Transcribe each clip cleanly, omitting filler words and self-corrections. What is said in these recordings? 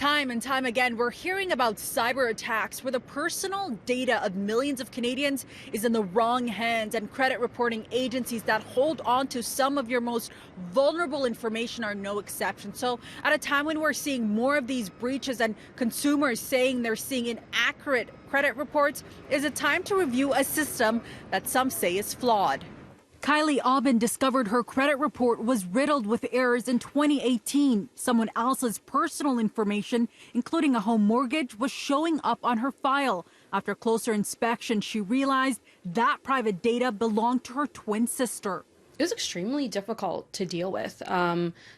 Time and time again, we're hearing about cyber attacks where the personal data of millions of Canadians is in the wrong hands, and credit reporting agencies that hold on to some of your most vulnerable information are no exception. So at a time when we're seeing more of these breaches and consumers saying they're seeing inaccurate credit reports, is it time to review a system that some say is flawed? Kylie Aubin discovered her credit report was riddled with errors in 2018. Someone else's personal information, including a home mortgage, was showing up on her file. After closer inspection, she realized that private data belonged to her twin sister. It was extremely difficult to deal with.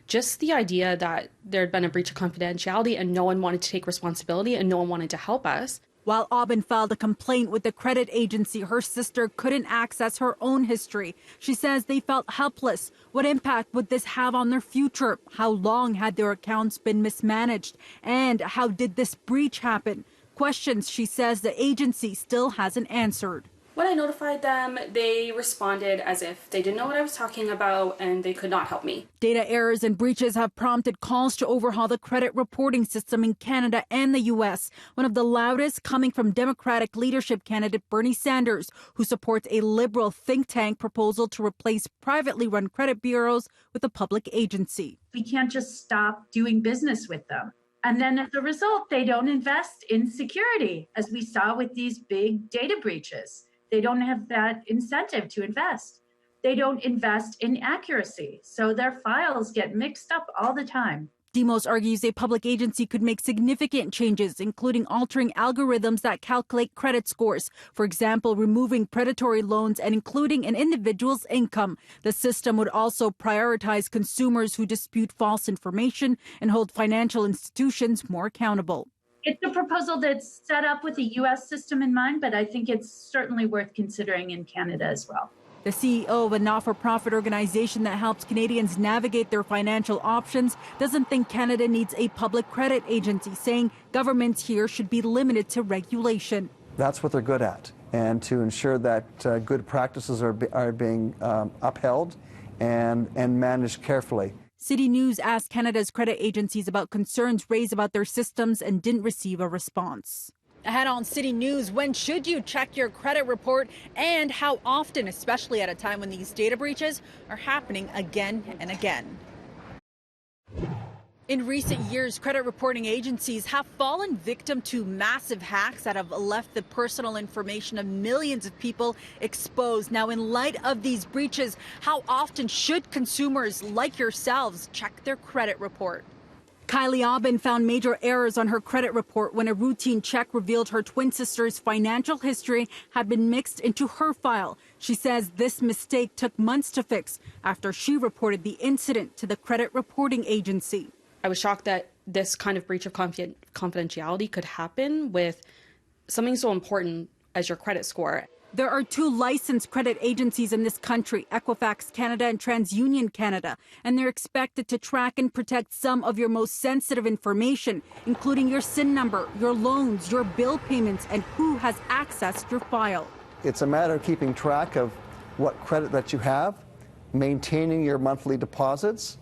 Just the idea that there had been a breach of confidentiality and no one wanted to take responsibility and no one wanted to help us. While Aubin filed a complaint with the credit agency, her sister couldn't access her own history. She says they felt helpless. What impact would this have on their future? How long had their accounts been mismanaged? And how did this breach happen? Questions she says the agency still hasn't answered. When I notified them, they responded as if they didn't know what I was talking about and they could not help me. Data errors and breaches have prompted calls to overhaul the credit reporting system in Canada and the U.S., one of the loudest coming from Democratic leadership candidate Bernie Sanders, who supports a liberal think tank proposal to replace privately run credit bureaus with a public agency. We can't just stop doing business with them. And then as a result, they don't invest in security, as we saw with these big data breaches. They don't have that incentive to invest. They don't invest in accuracy. So their files get mixed up all the time. Demos argues a public agency could make significant changes, including altering algorithms that calculate credit scores. For example, removing predatory loans and including an individual's income. The system would also prioritize consumers who dispute false information and hold financial institutions more accountable. It's a proposal that's set up with a U.S. system in mind, but I think it's certainly worth considering in Canada as well. The CEO of a not-for-profit organization that helps Canadians navigate their financial options doesn't think Canada needs a public credit agency, saying governments here should be limited to regulation. That's what they're good at, and to ensure that good practices are being upheld and managed carefully. CityNews asked Canada's credit agencies about concerns raised about their systems and didn't receive a response. Ahead on City News, when should you check your credit report and how often, especially at a time when these data breaches are happening again and again? In recent years, credit reporting agencies have fallen victim to massive hacks that have left the personal information of millions of people exposed. Now, in light of these breaches, how often should consumers like yourselves check their credit report? Kylie Aubin found major errors on her credit report when a routine check revealed her twin sister's financial history had been mixed into her file. She says this mistake took months to fix after she reported the incident to the credit reporting agency. I was shocked that this kind of breach of confidentiality could happen with something so important as your credit score. There are two licensed credit agencies in this country, Equifax Canada and TransUnion Canada, and they're expected to track and protect some of your most sensitive information, including your SIN number, your loans, your bill payments, and who has accessed your file. It's a matter of keeping track of what credit that you have, maintaining your monthly deposits,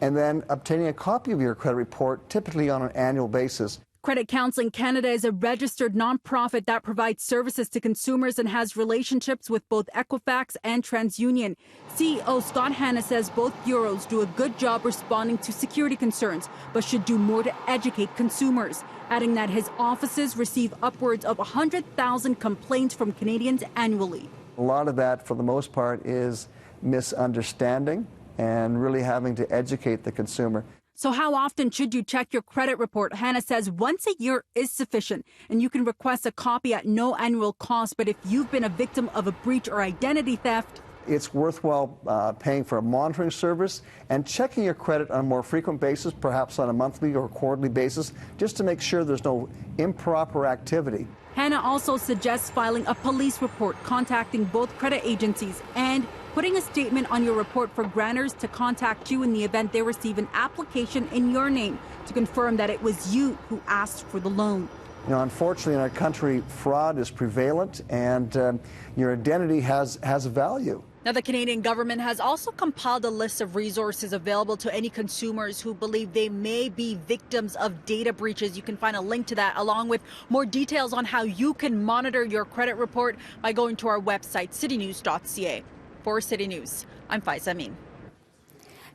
and then obtaining a copy of your credit report, typically on an annual basis. Credit Counseling Canada is a registered nonprofit that provides services to consumers and has relationships with both Equifax and TransUnion. CEO Scott Hanna says both bureaus do a good job responding to security concerns, but should do more to educate consumers, adding that his offices receive upwards of 100,000 complaints from Canadians annually. A lot of that, for the most part, is misunderstanding and really having to educate the consumer. So how often should you check your credit report? Hannah says once a year is sufficient, and you can request a copy at no annual cost. But if you've been a victim of a breach or identity theft, it's worthwhile paying for a monitoring service and checking your credit on a more frequent basis, perhaps on a monthly or quarterly basis, just to make sure there's no improper activity. Hannah also suggests filing a police report, contacting both credit agencies, and putting a statement on your report for grantors to contact you in the event they receive an application in your name to confirm that it was you who asked for the loan. You know, unfortunately, in our country, fraud is prevalent, and your identity has a value. Now, the Canadian government has also compiled a list of resources available to any consumers who believe they may be victims of data breaches. You can find a link to that along with more details on how you can monitor your credit report by going to our website, citynews.ca. For City News, I'm Faiza Amin.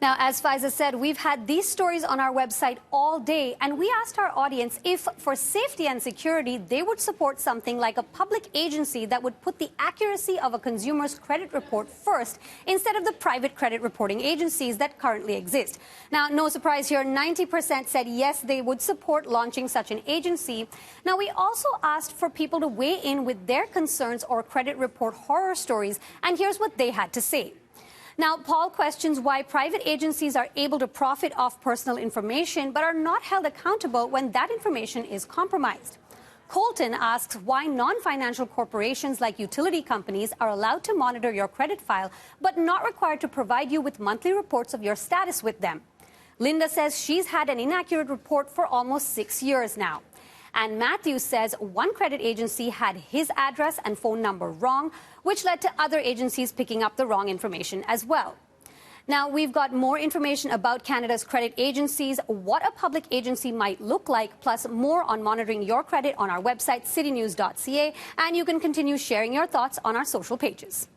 Now, as Faiza said, we've had these stories on our website all day, and we asked our audience if, for safety and security, they would support something like a public agency that would put the accuracy of a consumer's credit report first instead of the private credit reporting agencies that currently exist. Now, no surprise here, 90% said yes, they would support launching such an agency. Now, we also asked for people to weigh in with their concerns or credit report horror stories, and here's what they had to say. Now, Paul questions why private agencies are able to profit off personal information but are not held accountable when that information is compromised. Colton asks why non-financial corporations like utility companies are allowed to monitor your credit file but not required to provide you with monthly reports of your status with them. Linda says she's had an inaccurate report for almost 6 years now. And Matthew says one credit agency had his address and phone number wrong, which led to other agencies picking up the wrong information as well. Now, we've got more information about Canada's credit agencies, what a public agency might look like, plus more on monitoring your credit on our website, citynews.ca, and you can continue sharing your thoughts on our social pages.